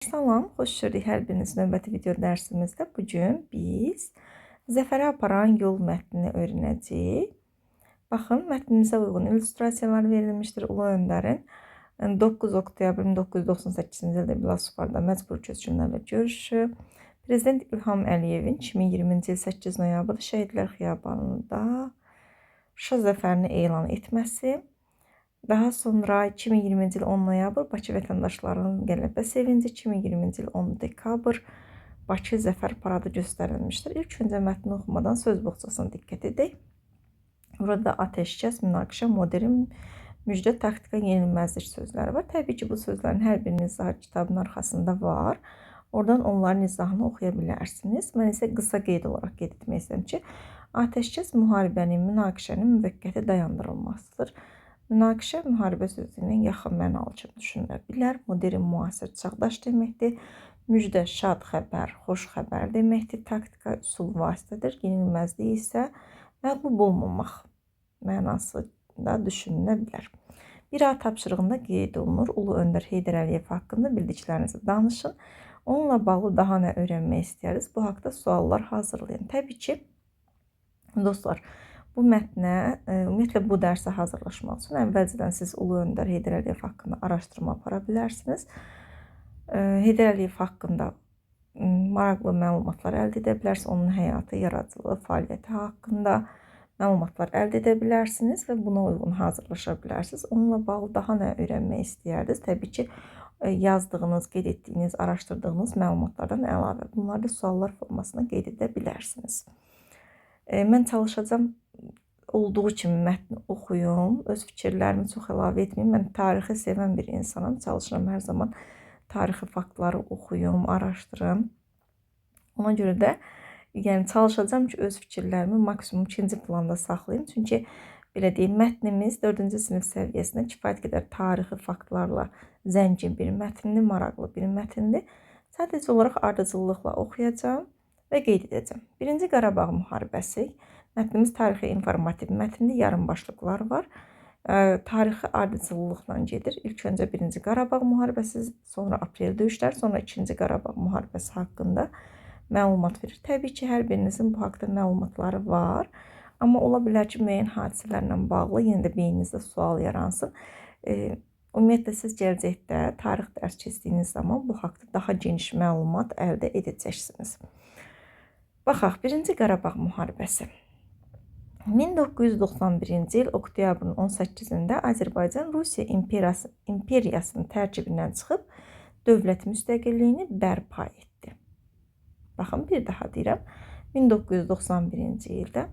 Salam, xoş gördük hər biriniz növbəti video dərsimizdə. Bugün biz zəfərə aparan yol mətnini öyrənəcəyik. Baxın, mətnimizə uyğun illüstrasiyalar verilmişdir. Ulu Öndərin 9 oktyabr 1998-ci ildə Velosipeddə məcbur köçkünlərlə görüşü, Prezident İlham Əliyevin 2020-ci il 8 noyabr Şəhidlər Xiyabanında Şuşa zəfərini elan etməsi, daha sonra 2020-ci il 10 noyabr Bakı vətəndaşlarının qələbə sevinci, 2020-ci il 10 dekabr Bakı zəfər paradı göstərilmişdir. İlk öncə mətni oxumadan söz boğçasına diqqət edək. Burada ateşkəs, münaqişə, modern, müjdə, taktika, yenilməzlik sözləri var. Təbii ki, bu sözlərin hər birinin izahı kitabın arxasında var. Oradan onların izahını oxuya bilərsiniz. Mən isə qısa qeyd olaraq qeyd etmək istəyirəm ki, ateşkəs müharibənin, münaqişənin müvəqqəti dayandırılmasıdır. Münaqişə müharibə sözündən yaxın mənalı kimi düşünülə bilər. Modern, müasir, çağdaş deməkdir. Müjdə, şad xəbər, xoş xəbər deməkdir. Taktika, üsul, vasitədir. Yenilməzlik isə məğlub olmamaq mənasında düşünülə bilər. Bir A tapşırığında qeyd olunur. Ulu Öndər Heydər Əliyev haqqında bildiklərinizi danışın. Onunla bağlı daha nə öyrənmək istəyəriz? Bu haqda suallar hazırlayın. Təbii ki, dostlar, bu mətnə, ümumiyyətlə bu dərsə hazırlaşmaq üçün əvvəlcədən siz Ulu Öndər Heydər Əliyev haqqında araşdırma apara bilərsiniz. Heydər Əliyev haqqında maraqlı məlumatlar əldə edə bilərsiniz. Onun həyatı, yaradıcılığı, fəaliyyəti haqqında məlumatlar əldə edə bilərsiniz və buna uyğun hazırlaşa bilərsiniz. Onunla bağlı daha nə öyrənmək istəyərdiniz? Təbii ki, yazdığınız, qeyd etdiyiniz, araşdırdığınız məlumatlardan əlavə bunları da suallar formasına qeyd edə bilərsiniz. Mən çalışacağam olduğu kimi mətni oxuyum, öz fikirlərimi çox əlavə etməyim. Mən tarixi sevən bir insanam, çalışıram hər zaman tarixi faktları oxuyum, araşdırım. Ona görə də çalışacağam ki, öz fikirlərimi maksimum ikinci planda saxlayayım. Çünki belə deyim, mətnimiz 4-cü sinif səviyyəsində kifayət qədər tarixi faktlarla zəngin bir mətndir, maraqlı bir mətndir. Sadəcə olaraq ardıcıllıqla oxuyacağam və qeyd edəcəm. 1-ci Qarabağ müharibəsi. Mətnimiz tarixi informativ mətndir, yarımbaşlıqlar var. Tarixi ardıcıllıqla gedir. İlk öncə 1-ci Qarabağ müharibəsi, sonra aprel döyüşləri, sonra 2-ci Qarabağ müharibəsi haqqında məlumat verir. Təbii ki, hər birinizin bu haqda məlumatları var. Amma ola bilər ki, müəyyən hadisələrlə bağlı yenə də beyninizdə sual yaransın. Ümumiyyətlə, siz gələcəkdə tarix dərs keçdiyiniz zaman bu haqda daha geniş məlumat əldə edəcəksiniz. Baxaq, 1-ci Qarabağ müharibəsi. 1991-ci il oktyabrın 18-də Azərbaycan Rusiya imperiyasının tərkibindən çıxıb dövlət müstəqilliyini bərpa etdi. Baxın, bir daha deyirəm. 1991-ci ildə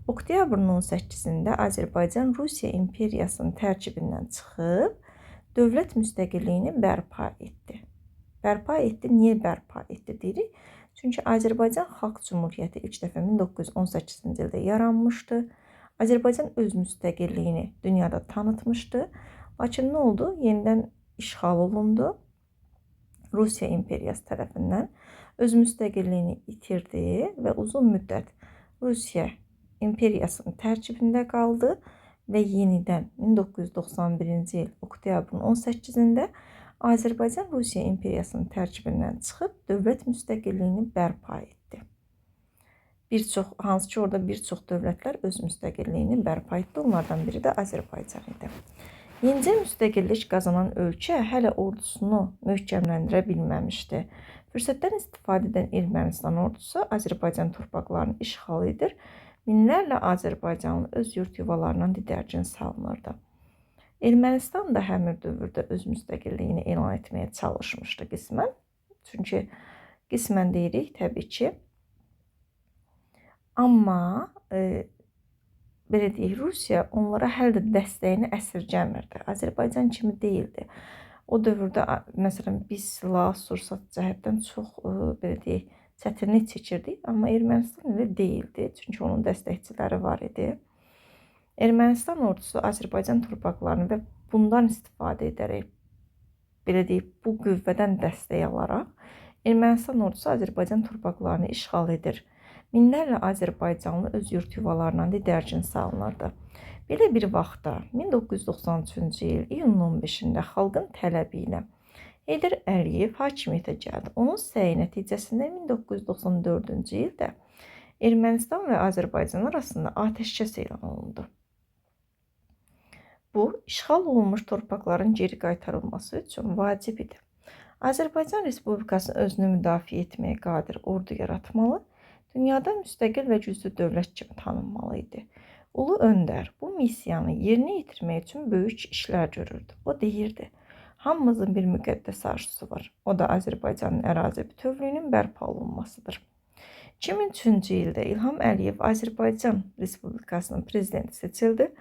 oktyabrın 18-də Azərbaycan Rusiya imperiyasının tərkibindən çıxıb dövlət müstəqilliyini bərpa etdi. Bərpa etdi, niyə bərpa etdi deyirik? Çünki Azərbaycan Xalq Cümhuriyyəti ilk dəfə 1918-ci ildə yaranmışdı. Azərbaycan öz müstəqilliyini dünyada tanıtmışdı. Lakin nə oldu? Yenidən işğal olundu. Rusiya imperiyası tərəfindən öz müstəqilliyini itirdi və uzun müddət Rusiya imperiyasının tərkibində qaldı və yenidən 1991-ci il oktyabrın 18-də Azərbaycan Rusiya imperiyasının tərkibindən çıxıb dövlət müstəqilliyini bərpa etdi. Hansı ki, orada bir çox dövlətlər öz müstəqilliyini bərpa etdi. Onlardan biri də Azərbaycan idi. Yenicə müstəqillik qazanan ölkə hələ ordusunu möhkəmləndirə bilməmişdi. Fürsətdən istifadə edən Ermənistan ordusu Azərbaycan torpaqlarını işğal edir. Minlərlə Azərbaycanlı öz yurt yuvalarından didərgin salınırdı. Ermənistan da həmin dövrdə öz müstəqilliyini elan etməyə çalışmışdı qismən. Çünki qismən deyirik təbii ki. Amma belə deyək, Rusiya onlara hələ də dəstəyini əsirgəmirdi. Azərbaycan kimi deyildi. O dövrdə məsələn biz silah, sursat cəhətdən çox belə deyək, çətinlik çəkirdik. Amma Ermənistan elə deyildi. Çünki onun dəstəkçiləri var idi. Ermənistan ordusu Azərbaycan torpaqlarını və bundan istifadə edərək, belə deyib, bu qüvvədən dəstək alaraq, Ermənistan ordusu Azərbaycan torpaqlarını işğal edir. Minlərlə Azərbaycanlı öz yurt yuvalarından didərgin salınırdı. Belə bir vaxtda 1993-cü il iyunun 15-də xalqın tələbi ilə Heydər Əliyev hakimiyyətə gəldi. Onun səyi nəticəsində 1994-cü ildə Ermənistan və Azərbaycan arasında atəşkəs elan olundu. Bu, işğal olunmuş torpaqların geri qaytarılması üçün vacib idi. Azərbaycan Respublikası özünü müdafiə etməyə qadir ordu yaratmalı, dünyada müstəqil və güclü dövlət kimi tanınmalı idi. Ulu Öndər bu missiyanı yerinə yetirmək üçün böyük işlər görürdü. O deyirdi, hamımızın bir müqəddəs arzusu var. O da Azərbaycanın ərazi bütövlüyünün bərpa olunmasıdır. 2003-cü ildə İlham Əliyev Azərbaycan Respublikasının prezidenti seçildi.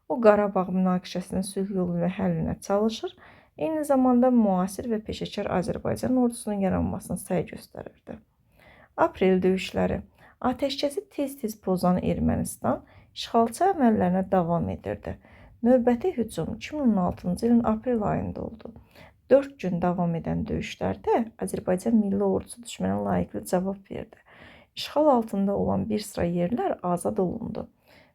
O, Qarabağ münaqişəsinin sülh yolu ilə həllinə çalışır, eyni zamanda müasir və peşəkar Azərbaycan ordusunun yaranmasına səy göstərirdi. Aprel döyüşləri. Atəşkəsi tez-tez pozan Ermənistan işğalçı əməllərinə davam edirdi. Növbəti hücum 2016-cı ilin aprel ayında oldu. 4 gün davam edən döyüşlərdə Azərbaycan Milli Ordusu düşmənə layiqli cavab verdi. İşğal altında olan bir sıra yerlər azad olundu.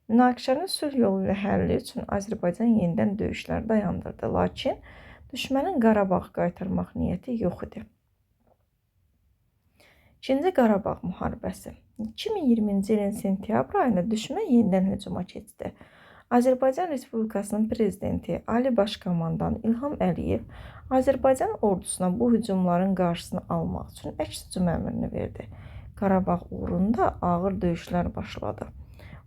Münaqişənin sülh yolu ilə həlli üçün Azərbaycan yenidən döyüşlər dayandırdı, lakin düşmənin Qarabağı qaytarmaq niyyəti yox idi. 2-ci Qarabağ müharibəsi. 2020-ci ilin sentyabr ayında düşmən yenidən hücuma keçdi. Azərbaycan Respublikasının prezidenti Ali Başkomandan İlham Əliyev Azərbaycan ordusuna bu hücumların qarşısını almaq üçün əks hücum əmrini verdi. Qarabağ uğrunda ağır döyüşlər başladı.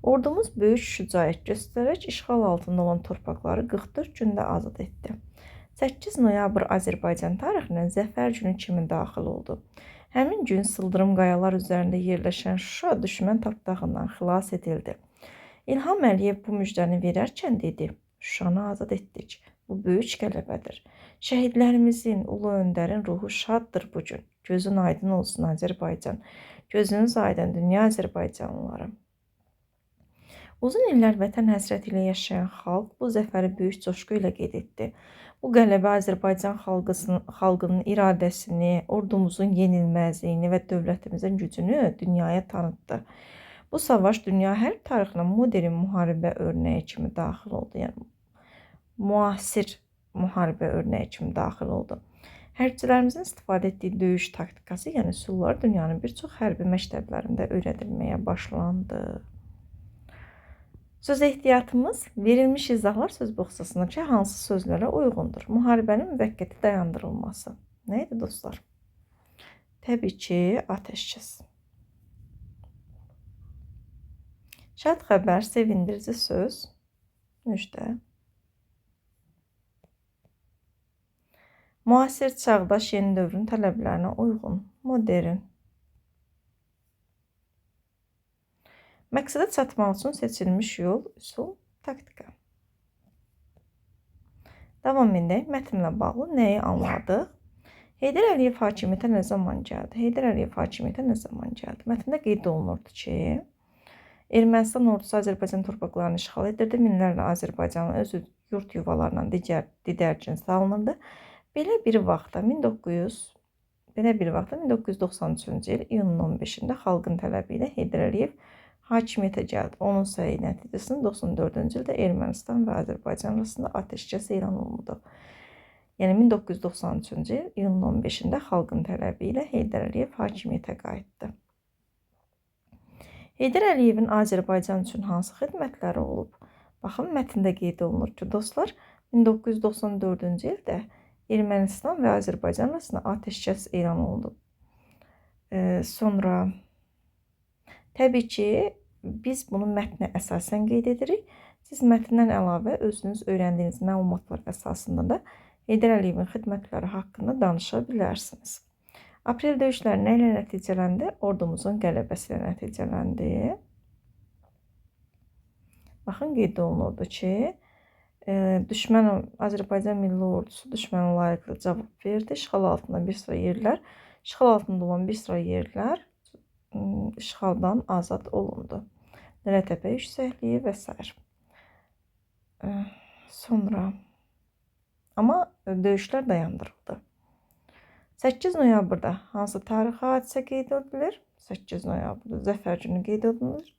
Ordumuz böyük şücaət göstərərək işğal altında olan torpaqları 44 gündə azad etdi. 8 noyabr Azərbaycan tarixinə Zəfər günü kimi daxil oldu. Həmin gün sıldırım qayalar üzərində yerləşən Şuşa düşmən tapdağından xilas edildi. İlham Əliyev bu müjdəni verərkən dedi, Şuşanı azad etdik. Bu böyük qələbədir. Şəhidlərimizin, Ulu Öndərin ruhu şaddır bugün. Gözün aydın olsun Azərbaycan. Gözünüz aydın dünya Azərbaycanlıları. Uzun illər vətən həsrəti ilə yaşayan xalq bu zəfəri böyük coşqu ilə qeyd etdi. Bu qələbə Azərbaycan xalqının iradəsini, ordumuzun yenilməzliyini və dövlətimizin gücünü dünyaya tanıtdı. Bu savaş dünya hərb tarixinə modern müharibə örnəyi kimi daxil oldu. Yəni, müasir müharibə örnəyi kimi daxil oldu. Hərbçilərimizin istifadə etdiyi döyüş taktikası, yəni üsullar dünyanın bir çox hərbi məktəblərində öyrədilməyə başlandı. Söz ehtiyatımız, verilmiş izahlar söz boxsasındakı hansı sözlərə uyğundur? Müharibənin müvəqqəti dayandırılması. Nə idi dostlar? Təbii ki, atəşkəs. Şad xəbər, sevindirici söz, müjdə. Müasir çağdaş yeni dövrün tələblərinə uyğun, modern. Məqsədə çatmaq üçün seçilmiş yol, üsul, taktika. Davam edək. Mətnlə bağlı nəyi anladıq? Heydər Əliyev hakimiyyətə nə zaman gəldi? Heydər Əliyev hakimiyyətə nə zaman gəldi? Mətndə qeyd olunurdu ki, Ermənistan ordusu Azərbaycan torpaqlarını işğal edirdi. Minlərlə Azərbaycanlı öz yurt yuvalarından didərgin salınırdı. Belə bir vaxtda 1993-cü il iyunun 15-də xalqın tələbi ilə Heydər Əliyev hakimiyyətə gəldi. Onun səyi nəticəsində 94-cü ildə Ermənistan və Azərbaycan arasında atəşkəs elan olundu. Yəni 1993-cü il iyunun 15-də xalqın tələbi ilə Heydər Əliyev hakimiyyətə qayıtdı. Heydər Əliyevin Azərbaycan üçün hansı xidmətləri olub? Baxın, mətndə qeyd olunur ki, dostlar, 1994-cü ildə Ermənistan və Azərbaycan arasında atəşkəs elan olundu. Sonra təbii ki, biz bunu mətnə əsasən qeyd edirik. Siz mətndən əlavə özünüz öyrəndiyiniz məlumatlar əsasında da Heydər Əliyevin xidmətləri haqqında danışa bilərsiniz. Aprel döyüşləri nə ilə nəticələndi? Ordumuzun qələbəsi ilə nəticələndi. Baxın, qeyd olunurdu ki, Azərbaycan Milli Ordusu düşmənə layiqli cavab verdi. İşğal altında olan bir sıra yerlər işğaldan azad olundu. Nərətəpə yüksəkliyi və s. Sonra, amma döyüşlər dayandırıldı. 8 noyabrda hansı tarixi hadisə qeyd edilir? 8 noyabrda Zəfər günü qeyd edilir.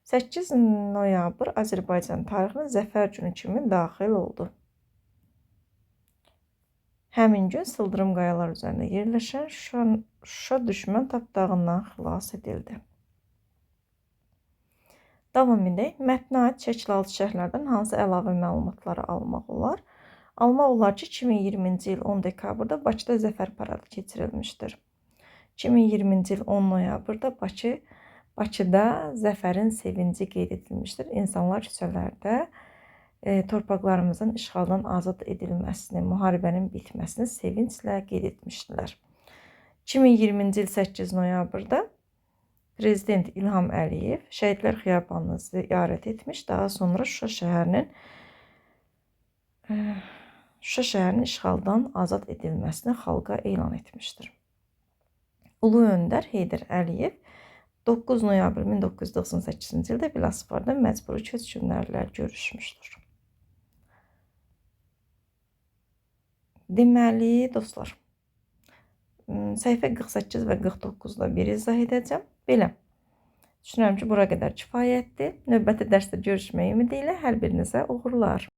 8 noyabr Azərbaycan tarixinə Zəfər günü kimi daxil oldu. Həmin gün sıldırım qayalar üzərində yerləşən Şuşa düşmən tapdağından xilas edildi. Davam edək. Mətnə aid şəkil altı şərhlərdən hansı əlavə məlumatları almaq olar? Almaq olar ki, 2020-ci il 10 dekabrda Bakıda Zəfər paradı keçirilmişdir. 2020-ci il 10 noyabrda Bakıda Zəfərin sevinci qeyd edilmişdir. İnsanlar küçələrdə torpaqlarımızın işğaldan azad edilməsini, müharibənin bitməsini sevinclə qeyd etmişdilər. 2020-ci il 8 noyabrda Prezident İlham Əliyev Şəhidlər Xiyabanını ziyarət etmiş, daha sonra Şuşa şəhərinin işğaldan azad edilməsini xalqa elan etmişdir. Ulu öndər Heydər Əliyev 9 noyabr 1998-ci ildə Biləsuvarda məcburi köçkünlərlə görüşmüşdür. Deməli, dostlar, səhifə 48 və 49-da bir izah edəcəm. Belə, düşünürəm ki, bura qədər kifayətdir. Növbəti dərsdə görüşmək ümidi ilə hər birinizə uğurlar.